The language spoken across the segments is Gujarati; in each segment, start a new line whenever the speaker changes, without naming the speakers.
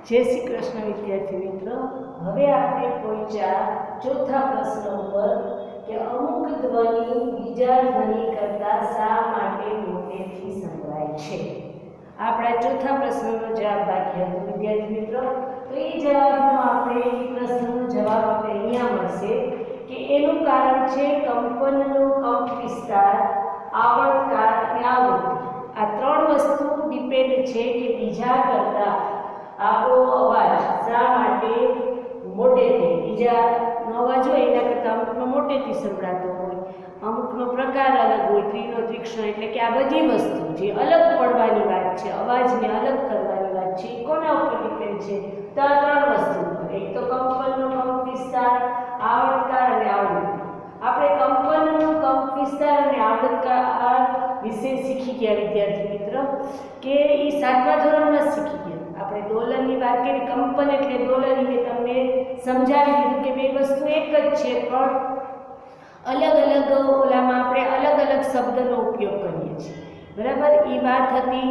जय श्री कृष्ण विद्यार्थी मित्रों। હવે આપણે પહોંચ્યા ચોથા પ્રશ્ન ઉપર કે અમુક ધ્વનિ બીજા ધ્વનિ કરતા શા માટે મોટેથી સંભળાય છે। આપણા ચોથા પ્રશ્નનો જવાબ બાકી હતો વિદ્યાર્થી મિત્રો। તો એ જવાબનો આપણે એ પ્રશ્નનો જવાબ આપણે અહીંયા મળશે કે એનું કારણ છે કંપનનો કંપ વિસ્તાર, આવર્તકાળ અને આવૃત્તિ। આ ત્રણ વસ્તુ ડિપેન્ડ છે કે બીજા કરતા આપણો અવાજ શા માટે મોટેથી, બીજાનો અવાજ હોય એના કરતાં અમુકનો મોટેથી સંભળાતો હોય, અમુકનો પ્રકાર અલગ હોય, ત્રીનો તીક્ષ્ણ, એટલે કે આ બધી વસ્તુ જે અલગ પડવાની વાત છે, અવાજને અલગ કરવાની વાત છે, એ કોના ઉપર ડિપેન્ડ છે? તો આ ત્રણ વસ્તુ ઉપર। એક તો કંપનનો કંપ વિસ્તાર, આવર્તકાળ અને આવૃત્તિ। આપણે કંપનનો કંપ વિસ્તાર અને આવર્તકાળ વિશે શીખી ગયા વિદ્યાર્થી મિત્રો કે એ 7મા ધોરણમાં શીખી ગયા। આપણે દોલનની વાત કરી, કંપન એટલે દોલન, મેં તમને સમજાવી દીધું કે બે વસ્તુ એક જ છે પણ અલગ અલગ ઓલામાં આપણે અલગ અલગ શબ્દનો ઉપયોગ કરીએ છીએ, બરાબર। એ વાત હતી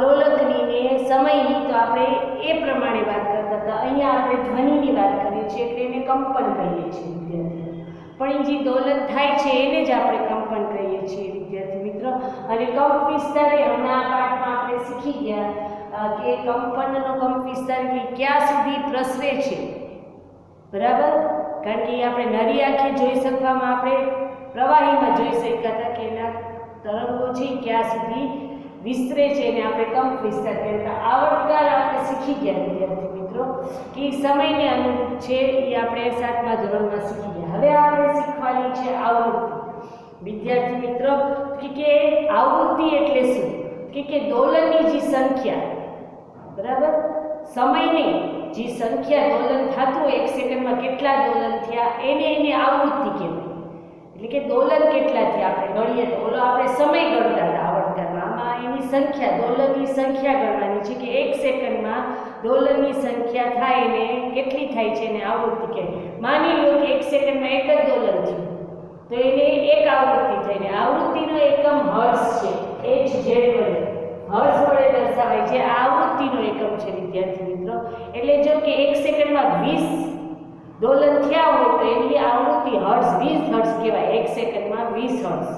લોલકની ને સમયની, તો આપણે એ પ્રમાણે વાત કરતા હતા। અહીંયા આપણે ધ્વનિની વાત કરીએ છીએ એટલે એને કંપન કહીએ છીએ વિદ્યાર્થીઓ, પણ જે દોલન થાય છે એને જ આપણે કંપન કહીએ છીએ વિદ્યાર્થી મિત્રો। અને કંપ વિસ્તાર એ હમણાં આ પાઠમાં આપણે શીખી ગયા કે કંપનનો કંપ વિસ્તાર કે ક્યાં સુધી પ્રસરે છે, બરાબર। કારણ કે આપણે નરી આંખે જોઈ શકવામાં, આપણે પ્રવાહીમાં જોઈ શકતા હતા કે એના તરંગો છે ક્યાં સુધી વિસ્તરે છે, એને આપણે કંપ વિસ્તાર કહેતા। આવર્તકાળ આપણે શીખી ગયા વિદ્યાર્થી મિત્રો કે સમયને અનુરૂપ છે, એ આપણે 7મા ધોરણમાં શીખી ગયા। હવે આપણે શીખવાની છે આવૃત્તિ વિદ્યાર્થી મિત્રો। કે આવૃત્તિ એટલે શું? કે દોલનની જે સંખ્યા, બરાબર, સમયને જે સંખ્યા દોલન થતું હોય, એક સેકન્ડમાં કેટલા દોલન થયા એને આવૃત્તિ કહેવાય। એટલે કે દોલન કેટલા થયા આપણે ગણીએ તો, ઓલો આપણે સમય ગણતા હતા આવર્તકાળમાં, આમાં એની સંખ્યા, દોલનની સંખ્યા ગણવાની છે કે એક સેકન્ડમાં દોલનની સંખ્યા થાય એને કેટલી થાય છે એને આવૃત્તિ કહેવાય। માની લો કે એક સેકન્ડમાં એક જ દોલન થયું તો એને એક આવૃત્તિ થઈને, આવૃત્તિનો એકમ હર્ટ્ઝ છે, HZ વડે, હર્ટ્ઝ વડે દર્શાવાય છે, આ આવૃત્તિનો એકમ છે વિદ્યાર્થી મિત્રો। એટલે જો કે એક સેકન્ડમાં 20 દોલન થયા હોય તો એની આવૃત્તિ હર્ટ્ઝ 20 હર્ટ્ઝ કહેવાય, એક સેકન્ડમાં 20 હર્ટ્ઝ,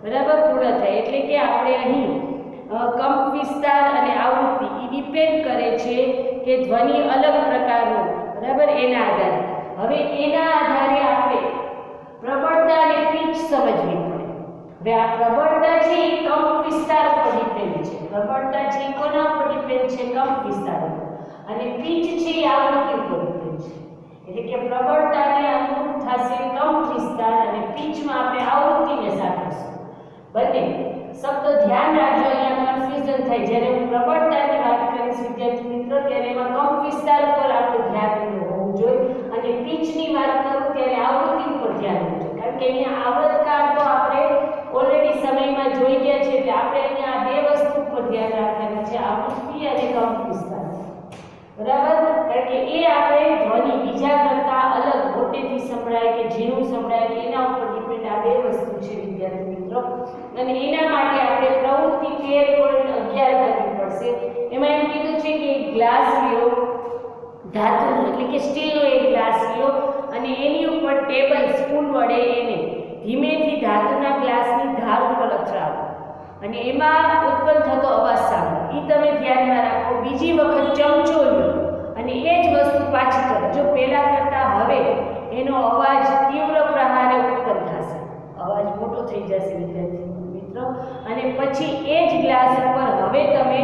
બરાબર, પૂર્ણ થાય। એટલે કે આપણે અહીં કંપ વિસ્તાર અને આવૃત્તિ એ ડિપેન્ડ કરે છે કે ધ્વનિ અલગ પ્રકારનો, બરાબર, એના આધારે। હવે એના આધારે આપણે પ્રબળતા અને પીચ સમજવી પડે। હવે આ પ્રબળતા છે એ કંપ વિસ્તાર પર ડિપેન્ડ છે, પ્રબળતા છે એ કોના પર ડિપેન્ડ છે? કંપ વિસ્તાર પર, અને પીચ છે એ આવૃત્તિ ઉપર ડિપેન્ડ છે। એટલે કે પ્રબળતાને અનુરૂપ થશે કંપ વિસ્તાર અને પીચમાં આપણે આવૃત્તિને સાંકળીશું બંને શબ્દ। ધ્યાન રાખજો, અહીંયા કન્ફ્યુઝન થાય। જ્યારે હું પ્રબળતાની વાત કરીશ વિદ્યાર્થી મિત્રો ત્યારે એમાં કંપ વિસ્તાર ઉપર આપણું ધ્યાન હોવું જોઈએ, અને પીચની વાત કરું ત્યારે આવૃત્તિ ઉપર ધ્યાન હોવું જોઈએ। કારણ કે અહીંયા આવર્તકાળ તો આપણે ઓલરેડી સમયમાં જોઈ ગયા છે, એટલે આપણે અહીંયા આ બે વસ્તુ ઉપર ધ્યાન રાખવાનું છે, આવૃત્તિ અને કંપ વિસ્તાર, બરાબર। કારણ કે એ આપણે ધ્વનિ બીજા કરતા અલગ મોટેથી સંભળાય કે ઝીણું સંભળાય કે એના ઉપર ડિપેન્ડ આ બે વસ્તુ છે વિદ્યાર્થી મિત્રો। અને એના માટે આપણે પ્રવૃત્તિ 13.11 કરવી પડશે। એમાં એમ કીધું છે કે ગ્લાસ લ્યો, ધાતુનો એટલે કે સ્ટીલનો એક ગ્લાસ લ્યો અને એની ઉપર ટેબલ સ્પૂન વડે એને ધીમેથી ધાતુના ગ્લાસની ધાર ઉપર અથડાવો અને એમાં ઉત્પન્ન થતો અવાજ સાંભળો, એ તમે ધ્યાનમાં રાખો। બીજી વખત ચમચો લો અને એ જ વસ્તુ પાછી કરો, જો પહેલાં કરતાં હવે એનો અવાજ તીવ્ર પ્રહારે ઉત્પન્ન થશે, અવાજ મોટો થઈ જશે વિદ્યાર્થી મિત્રો। અને પછી એ જ ગ્લાસ ઉપર હવે તમે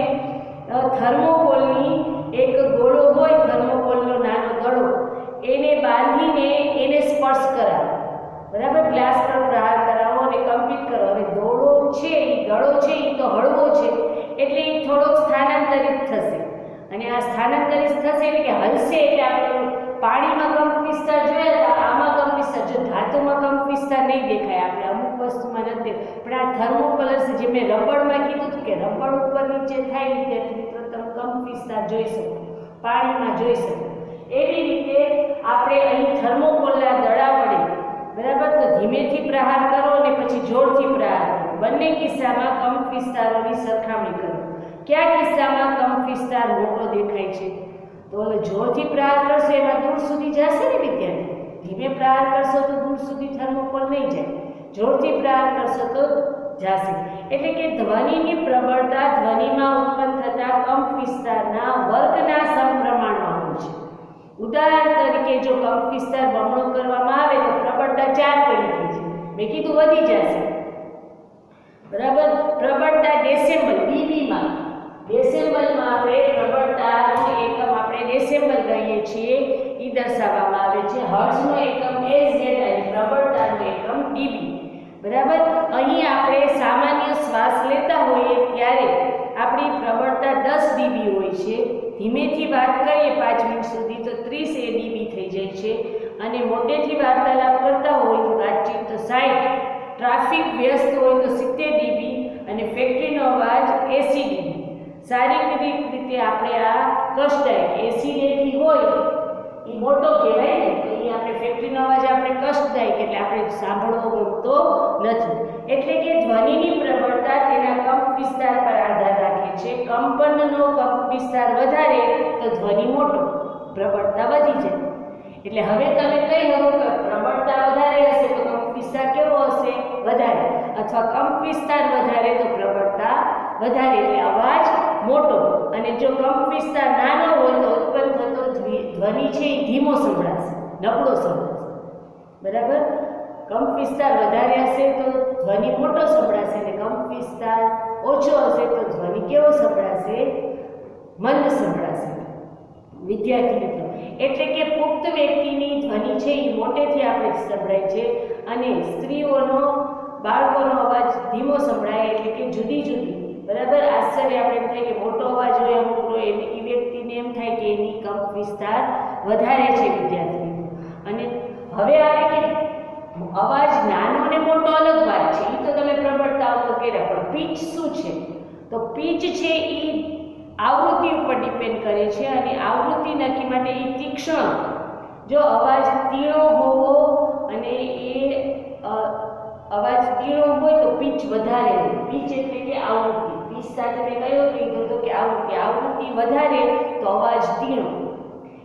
થર્મોકોલની એક ગોળો હોય, થર્મોકોલનો નાનો દડો, એને બાંધીને એને સ્પર્શ કરાવો, બરાબર, ગ્લાસ પર પ્રહાર કરાવો અને કંપિત કરો। હવે દોડો છે એ દડો છે એ તો હળવો છે એટલે એ થોડોક સ્થાનાંતરિત થશે, અને આ સ્થાનાંતરિત થશે એટલે કે હલશે। એટલે આપણે પાણીમાં કંપ વિસ્તાર જોયા હતા, આમાં કંપ વિસ્તાર, જો ધાતુમાં કંપ વિસ્તાર નહીં દેખાય, આપણે અમુક વસ્તુમાં નથી, પણ આ થર્મોકલર્સ જે મેં રબડમાં કીધું હતું કે રબડ ઉપર નીચે થાય વિદ્યાર્થી મિત્રો, તમે કંપ વિસ્તાર જોઈ શકો, પાણીમાં જોઈ શકો। એવી રીતે આપણે અહીં થર્મોકોલના દડા વડે, બરાબર, તો ધીમેથી પ્રહાર કરો અને પછી જોરથી પ્રહાર કરો। બંને કિસ્સામાં કંપ વિસ્તારોની સરખામણી કરો। કયા કિસ્સામાં કંપ વિસ્તાર મોટો દેખાય છે? તો જોરથી પ્રહાર કરશો એમાં દૂર સુધી જશે ને વિદ્યાર્થી, ધીમે પ્રહાર કરશો તો દૂર સુધી થર્મોકોલ નહીં જાય, જોરથી પ્રહાર કરશો તો જશે. એટલે કે ધ્વનિની પ્રબળતા ધ્વનિમાં ઉત્પન્ન થતા કંપ વિસ્તારના વર્ગના સમપ્રમાણમાં હોય છે. ઉદાહરણ તરીકે જો કંપ વિસ્તાર બમણો કરવામાં આવે તો પ્રબળતા 4 ગણી થઈ છે. મેં કીધું વધી જશે, બરાબર. પ્રબળતા ડેસિબલ ડીબીમાં, ડેસિબલમાં આપણે પ્રબળતાનો એકમ આપણે ડેસિબલ કહીએ છીએ, એ દર્શાવવામાં આવે છે. હર્ટ્ઝનો એકમ એઝેડ અને પ્રબળતાનો એકમ ડીબી, બરાબર. અહીં આપણે સામાન્ય શ્વાસ લેતા હોઈએ ત્યારે આપણી પ્રબળતા 10 ડીબી હોય છે. ધીમેથી વાત કરીએ 5 મિનિટ સુધી તો 30 ડીબી થઈ જાય છે, અને મોટેથી વાર્તાલાપ કરતા હોય વાતચીત તો 60, ટ્રાફિક વ્યસ્ત હોય તો 70 ડીબી, અને ફેક્ટરીનો અવાજ 80 ડીબી. શારીરિક રીતે આપણે આ કષ્ટદાયક 80 ડીબી હોય એ મોટો કહેવાય ને, તો એ આપણે ફેક્ટરીનો અવાજ આપણે કષ્ટદાયક એટલે આપણે સાંભળવો ગમતો નથી. એટલે કે ધ્વનિની પ્રબળતા તેના કંપ વિસ્તાર પર આધાર રાખે છે. કંપનનો કંપ વિસ્તાર વધારે તો ધ્વનિ મોટો, પ્રબળતા વધી જાય. એટલે હવે તમે કહી શકો કે પ્રબળતા વધારે હશે તો કંપ વિસ્તાર કેવો હશે? વધારે, અથવા કંપ વિસ્તાર વધારે તો પ્રબળતા વધારે, એટલે અવાજ મોટો. અને જો કંપ વિસ્તાર નાનો હોય તો ઉત્પન્ન થતો ધ્વનિ છે એ ધીમો સંભળાશે, નબળો સંભળાશે, બરાબર. કંપ વિસ્તાર વધારે હશે તો ધ્વનિ મોટો સંભળાશે, અને કંપ વિસ્તાર ઓછો હશે તો ધ્વનિ કેવો સંભળાશે? મંદ સંભળાશે. વિદ્યાર્થી મિત્રો, એટલે કે પુખ્ત વ્યક્તિની ધ્વનિ છે એ મોટેથી આપણે સંભળાય છે, અને સ્ત્રીઓનો, બાળકોનો અવાજ ધીમો સંભળાય, એટલે કે જુદી જુદી, બરાબર. આશ્ચર્ય આપણે એમ થાય કે મોટો અવાજ હોય અમુકનો, એ વ્યક્તિને એમ થાય કે એની કંપ વિસ્તાર વધારે છે. વિદ્યાર્થી, અને હવે આવે કે અવાજ નાનો ને મોટો અલગ વાત છે, એ તો તમે પ્રબળતાઓ તો કર્યા, પણ પીચ શું છે? તો પીચ છે એ આવૃત્તિ ઉપર ડિપેન્ડ કરે છે, અને આવૃત્તિ નક્કી માટે એ તીક્ષ્ણ, જો અવાજ તીણો હોવો અને એ અવાજ તીણો હોય તો પીચ વધારે હોય. પીચ એટલે કે આવૃત્તિ, પીચ સાથે મેં કયો કીધું કે આવૃત્તિ વધારે તો અવાજ તીણો,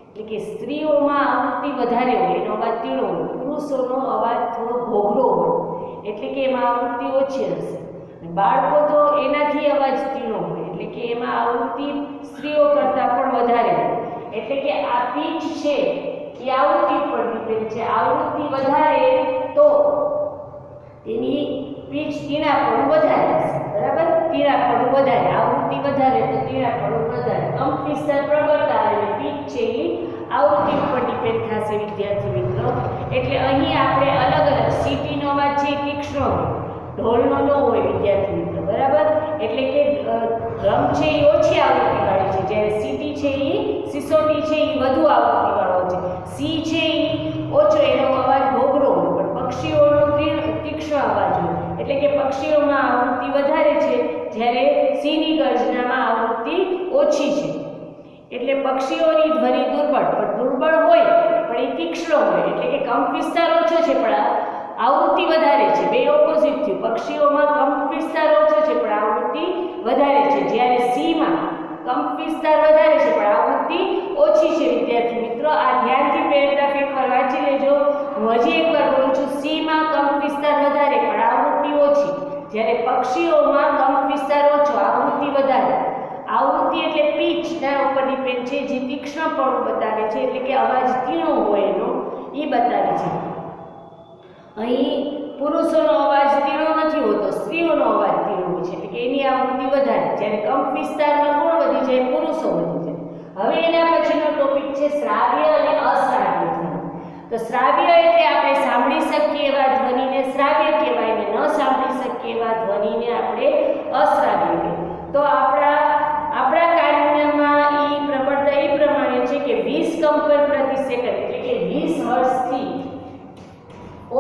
એટલે કે સ્ત્રીઓમાં આવૃત્તિ વધારે હોય એનો અવાજ તીણો હોય, પુરુષોનો અવાજ થોડો ઘોઘરો હોય, એટલે કે એમાં આવૃત્તિ ઓછી હશે. બાળકો તો એનાથી અવાજ તીણો હોય, એટલે કે એમાં આવૃત્તિ સ્ત્રીઓ કરતાં પણ વધારે હોય. એટલે કે આ પીચ છે એ આવૃત્તિ પર ડિપેન્ડ છે. આવૃત્તિ વધારે તો તેની પીચ તીણાપણું વધારે હશે, બરાબર. તીણાપણું વધારે, આવૃત્તિ વધારે તો તીણાપણું વધારે. કંપ વિસ્તાર પ્રબળતા અને પીચ છે એ આવૃત્તિ ઉપર ડિપેન્ડ થશે. વિદ્યાર્થી મિત્રો, એટલે અહીં આપણે અલગ અલગ, સીટીનો અવાજ છે એ તીક્ષ્ણ હોય, ઢોલનો ન હોય. વિદ્યાર્થી મિત્રો, બરાબર. એટલે કે ડ્રમ છે એ ઓછી આવૃત્તિવાળી છે, જ્યારે સીટી છે એ સિસોટી છે એ વધુ આવૃત્તિવાળો છે. સી છે એ ઓછો, એનો અવાજ ઘોઘરો હોય, પણ પક્ષીઓનો તીક્ષ્ણ અવાજ હોય, એટલે કે પક્ષીઓમાં આવૃત્તિ વધારે છે, જ્યારે સીની ગર્જનામાં આવૃત્તિ ઓછી છે. એટલે પક્ષીઓની ધ્વનિ દુર્બળ હોય પણ એ તીક્ષ્ણ હોય, એટલે કે કંપ વિસ્તાર ઓછો છે પણ આવૃત્તિ વધારે છે. બે ઓપોઝિટ થયું, પક્ષીઓમાં કંપ વિસ્તાર ઓછો છે પણ આવૃત્તિ વધારે છે, જ્યારે સીમાં કંપ વિસ્તાર વધારે છે પણ આવૃત્તિ ઓછી છે. વિદ્યાર્થી મિત્રો, આ ધ્યાનથી પેરેગ્રાફ એકવાર વાંચી લેજો. હું હજી એકવાર બોલું છું. સીમાં કંપ વિસ્તાર વધારે પણ આવૃત્તિ ઓછી, જ્યારે પક્ષીઓમાં કંપ વિસ્તાર ઓછો, આવૃત્તિ વધારે. આવૃત્તિ એટલે પીચના ઉપર ડિપેન્ડ છે, જે તીક્ષ્ણપણું બતાવે છે, એટલે કે અવાજ તીણો હોય એનો એ બતાવે છે. અહીં પુરુષોનો અવાજ તીણો નથી હોતો, સ્ત્રીઓનો અવાજ તીણો હોય છે, એટલે કે એની આવૃત્તિ વધારે, જ્યારે કંપ વિસ્તારમાં કોણ વધી જાય? પુરુષો વધી જાય. હવે એના પછીનો ટોપિક છે શ્રાવ્ય અને અશ્રાવ્ય ધ્વનિ. તો શ્રાવ્ય એટલે આપણે સાંભળી શકીએ એવા ધ્વનિને શ્રાવ્ય કહેવાય, અને ન સાંભળી શકીએ એવા ધ્વનિને આપણે અશ્રાવ્ય કહેવાય. તો આપણા કાનમાં એ પ્રબળતા એ પ્રમાણે છે કે 20 કંપન પ્રતિ સેકન્ડ, એટલે કે 20 હર્ટ્ઝથી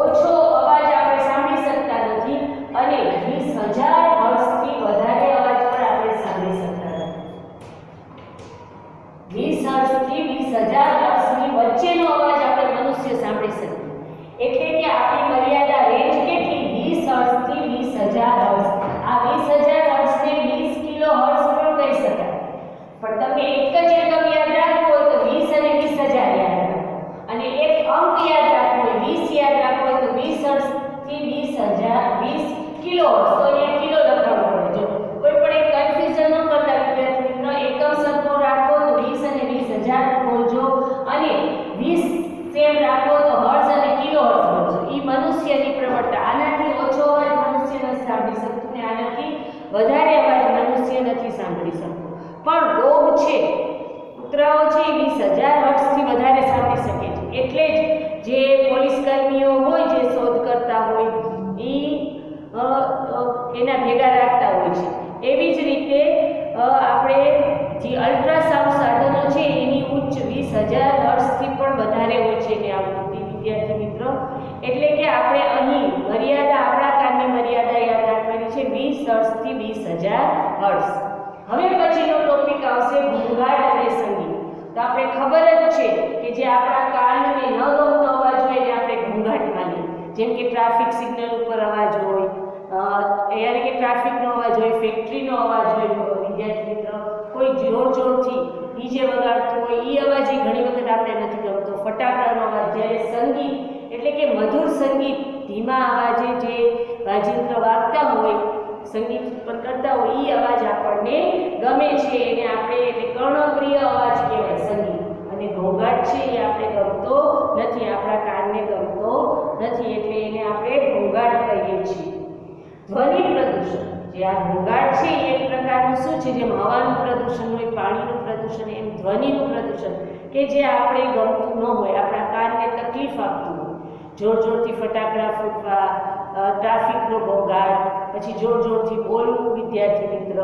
ઓછો અવાજ આપણે સાંભળી શકતા નથી, અને 20,000 હર્ટ્ઝથી વધારે અવાજ પણ આપણે સાંભળી શકતા નથી. 20 હર્ટ્ઝથી 20,000 હર્ટ્ઝની વચ્ચેનો અવાજ આપણે મનુષ્ય સાંભળી શકીએ. એટલે કે આપણી મર્યાદા રેન્જ કેટલી? 20 હર્ટ્ઝથી 20,000 હર્ટ્ઝ. આ 20,000 હર્ટ્ઝને 20 કિલો હર્ટ્ઝ પણ કહી શકાય. પણ તમે એક જ એકમ યાદ રાખવું હોય તો પણ ડોગ છે, કૂતરાઓ છે એ 20,000 હર્ટ્ઝથી વધારે સાંભળી શકે છે. એટલે જ જે પોલીસ કર્મીઓ હોય, જે શોધ કરતા હોય, એના ભેગા રાખતા હોય છે. એવી જ રીતે આપણે જે અલ્ટ્રાસાઉન્ડ સાધનો છે એની ઉચ્ચ 20,000 હર્ટ્ઝથી પણ વધારે હોય છે એની આવૃત્તિ, વિદ્યાર્થી મિત્રો. એટલે કે આપણે અહીં મર્યાદા, આપણા કાનની મર્યાદા યાદ રાખવાની છે 20 હર્ટ્ઝથી 20,000 હર્ટ્ઝ. હવે પછીનો ટોપિક આવશે ઘોંઘાટ અને સંગીત. તો આપણે ખબર જ છે કે જે આપણા કાનને ન ગમતો અવાજ હોય એને આપણે ઘોંઘાટ માનીએ. જેમ કે ટ્રાફિક સિગ્નલ ઉપર અવાજ હોય, યાની કે ટ્રાફિકનો અવાજ હોય, ફેક્ટરીનો અવાજ હોય, વિદ્યાર્થી મિત્રો કોઈ જોર જોરથી ડીજે વગાડતું હોય એ અવાજ ઘણી વખત આપણે નથી ગમતો. ફટાકડાનો અવાજ. જ્યારે સંગીત એટલે કે મધુર સંગીત, ધીમા અવાજે જે વાજિંત્ર વાગતા હોય, સંગીત ઉત્પન્ન કરતા હોય એ અવાજ આપણને ગમે છે. એને આપણે એટલે કર્ણપ્રિય અવાજ કહેવાય સંગીત. અને ઘોંઘાટ છે એ આપણે ગમતો નથી, આપણા કાનને ગમતો નથી, એટલે એને આપણે ઘોંઘાટ કહીએ છીએ. ધ્વનિ પ્રદૂષણ. જે આ ઘોંઘાટ છે એ એક પ્રકારનું શું છે, જેમ હવાનું પ્રદૂષણ હોય, પાણીનું પ્રદૂષણ, એમ ધ્વનિનું પ્રદૂષણ કે જે આપણે ગમતું ન હોય, આપણા કાનને તકલીફ આપતું હોય. જોર જોરથી ફટાકડા ફૂટવા, ટ્રાફિકનો ઘોંઘાટ, પછી જોર જોરથી બોલવું વિદ્યાર્થી મિત્ર.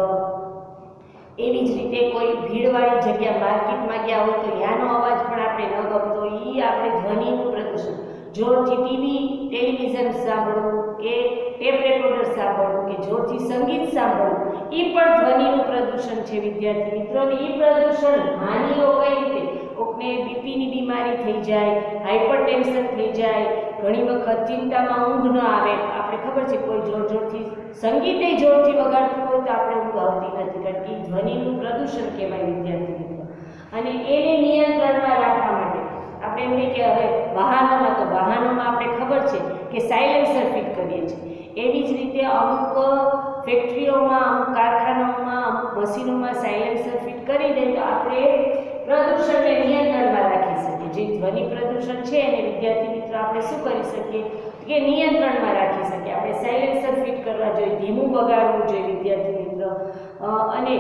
એવી જ રીતે કોઈ ભીડવાળી જગ્યા, માર્કેટમાં ગયા હોય તો ત્યાંનો અવાજ પણ આપણે ન ગમતો, એ આપણે ધ્વનિનું પ્રદૂષણ. જોરથી ટેલિવિઝન સાંભળવું કે ટેપ રેકોર્ડર સાંભળવું કે જોરથી સંગીત સાંભળવું એ પણ ધ્વનિનું પ્રદૂષણ છે વિદ્યાર્થી મિત્રો. એ પ્રદૂષણ હાનિઓ કઈ રીતે? કોકને બીપીની બીમારી થઈ જાય, હાઇપરટેન્શન થઈ જાય, ઘણી વખત ચિંતામાં ઊંઘ ન આવે. આપણે ખબર છે કોઈ જોર જોરથી સંગીતે જોરથી વગાડતું હોય તો આપણે ઊંઘ આવતી નથી, કારણ કે ધ્વનિનું પ્રદૂષણ કહેવાય વિદ્યાર્થી મિત્રો. અને એને નિયંત્રણમાં રાખવા માટે આપણે એમ કહીએ કે હવે વાહનોમાં આપણે ખબર છે કે સાયલેન્સર ફિટ કરીએ છીએ. એવી જ રીતે અમુક ફેક્ટરીઓમાં, અમુક કારખાનાઓમાં, અમુક મશીનોમાં સાયલેન્સર ફિટ કરી દે તો આપણે પ્રદૂષણને નિયંત્રણમાં રાખી શકીએ. જે ધ્વનિ પ્રદૂષણ છે એને વિદ્યાર્થી મિત્રો આપણે શું કરી શકીએ કે નિયંત્રણમાં રાખી શકીએ. આપણે સાયલેન્સર ફિટ કરવા જોઈએ, ધીમું વગાડવું જોઈએ વિદ્યાર્થી મિત્રો. અને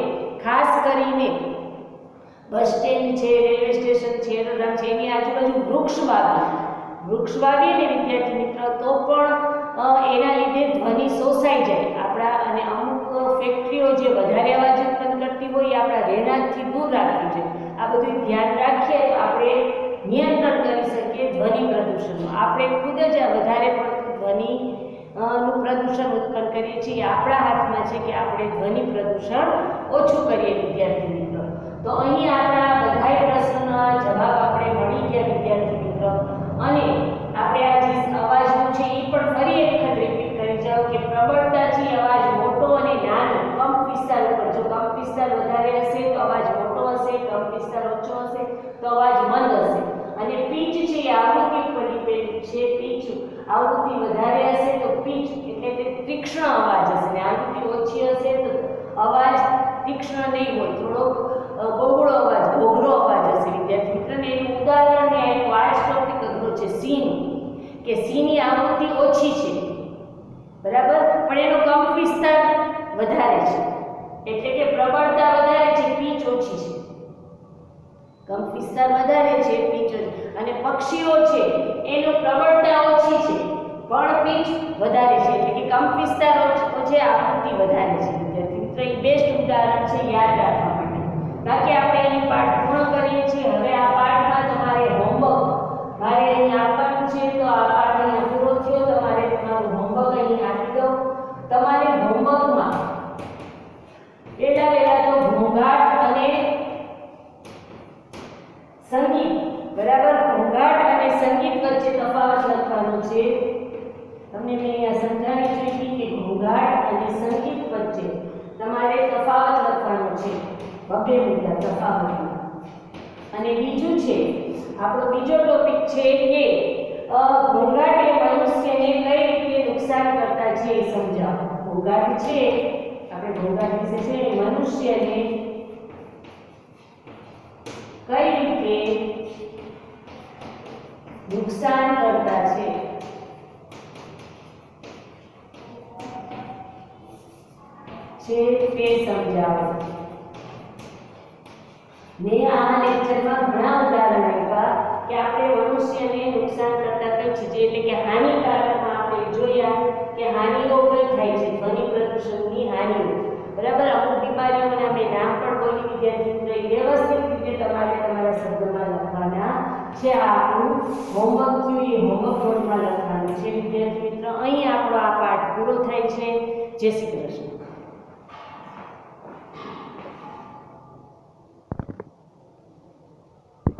ખાસ કરીને બસ સ્ટેન્ડ છે, રેલવે સ્ટેશન છે, એરોડ્રોમ છે, એની આજુબાજુ વૃક્ષ વાવીએ ને વિદ્યાર્થી મિત્રો તો પણ એના લીધે ધ્વનિ શોષાઈ જાય આપણા. અને અમુક ફેક્ટરીઓ જે વધારે અવાજ ઉત્પન્ન કરતી હોય એ આપણા રહેણાંકથી દૂર રાખવી જોઈએ. આ બધું ધ્યાન રાખીએ તો આપણે નિયંત્રણ કરી શકીએ ધ્વનિ પ્રદૂષણનું. આપણે ખુદ જ વધારે પડતું ધ્વનિનું પ્રદૂષણ ઉત્પન્ન કરીએ છીએ. આપણા હાથમાં છે કે આપણે ધ્વનિ પ્રદૂષણ ઓછું કરીએ વિદ્યાર્થી મિત્રો. તો અહીં આપણા બધા પ્રશ્નોના જવાબ આપણે મળી ગયા વિદ્યાર્થી મિત્રો. અને આપણે આ જે અવાજનું છે એ પણ ફરી એક વખત રિપીટ કરી જાઓ કે પ્રબળતાથી અવાજ મોટો અને નાનો, કંપ વિસ્તાર ઉપર. જો કંપ વિસ્તાર વધારે હશે તો અવાજ મોટો હશે, કંપ વિસ્તાર ઓછો હશે તો અવાજ મંદ હશે. અને પીચ છે એ આવૃત્તિ ઉપર ડિપેન્ડ છે. પીચ આવૃત્તિ વધારે હશે તો પીચ એટલે તે તીક્ષ્ણ અવાજ હશે, અને આવૃત્તિ ઓછી હશે તો અવાજ તીક્ષ્ણ નહીં હોય, થોડોક બગડો અવાજ, ઘોઘરો અવાજ હશે વિદ્યાર્થી મિત્રો. એનું ઉદાહરણ મેં આપ્યું. આ જ ટોપિક અઘરો છે સિંહ, કે સિંહની આવૃત્તિ ઓછી છે બરાબર, પણ એનો કંપ વિસ્તાર વધારે છે, એટલે કે પ્રબળતા વધારે છે, પીચ ઓછી છે. કંપ વિસ્તાર વધારે છે, પીચ ઓછી. અને પક્ષીઓ છે એનો પ્રબળતા ઓછી છે પણ પીચ વધારે છે, એટલે કે કંપ વિસ્તાર ઓછો છે, આવૃત્તિ વધારે છે વિદ્યાર્થી મિત્રો. એ બેસ્ટ ઉદાહરણ છે યાદ રાખવા માટે. બાકી આપણે અહીં પાઠ પૂર્ણ કરીએ છીએ. હવે આ પાઠમાં તમારે હોમવર્ક મારે અહીં આપવાનું છે, તો આ પાઠ અહીં પૂરો થયો. તમારે તમારું હોમવર્ક અહીં આપી દો. તમારે હોમવર્કમાં પહેલા તો ઘોંઘાટ અને સંગીત, બરાબર, ઘોંઘાટ અને સંગીત વચ્ચે તફાવત લખવાનો છે. તમને મેં અહીંયા સમજાવી દીધી કે ઘોંઘાટ અને સંગીત વચ્ચે તમારે તફાવત લખવાનો છે. બબે મુદ્દા તફાવત. અને બીજું છે આપણો બીજો ટોપિક છે કે ઘોંઘાટ એ મનુષ્યને કઈ રીતે નુકસાન કરતા છે એ સમજાવો. ઘોંઘાટ છે, આપણે ઘોંઘાટ વિશે છે મનુષ્યને કઈ રીતે નુકસાન કરતા છે તે સમજાવો. ને આ લેક્ચરમાં ઘણા ઉદાહરણ આપ્યા કે આપણે મનુષ્યને નુકસાન કરતા કઈ ચીજ એટલે કે હાનિકારકમાં આપણે જોયા કે હાનિઓ કઈ થાય છે ધ્વનિ પ્રદૂષણની હાનિઓ બરાબર અમુક બીમારીઓના આપણે નામ પણ બોલી વિદ્યાર્થી મિત્રો વ્યવસ્થિત રીતે તમારે તમારા શબ્દમાં લખવાના છે આ આપણું હોમવર્ક થયું એ હોમવર્ક બોર્ડમાં લખવાનું છે વિદ્યાર્થી મિત્રો અહીં આપણો આ પાઠ પૂરો થાય છે જય શ્રી કૃષ્ણ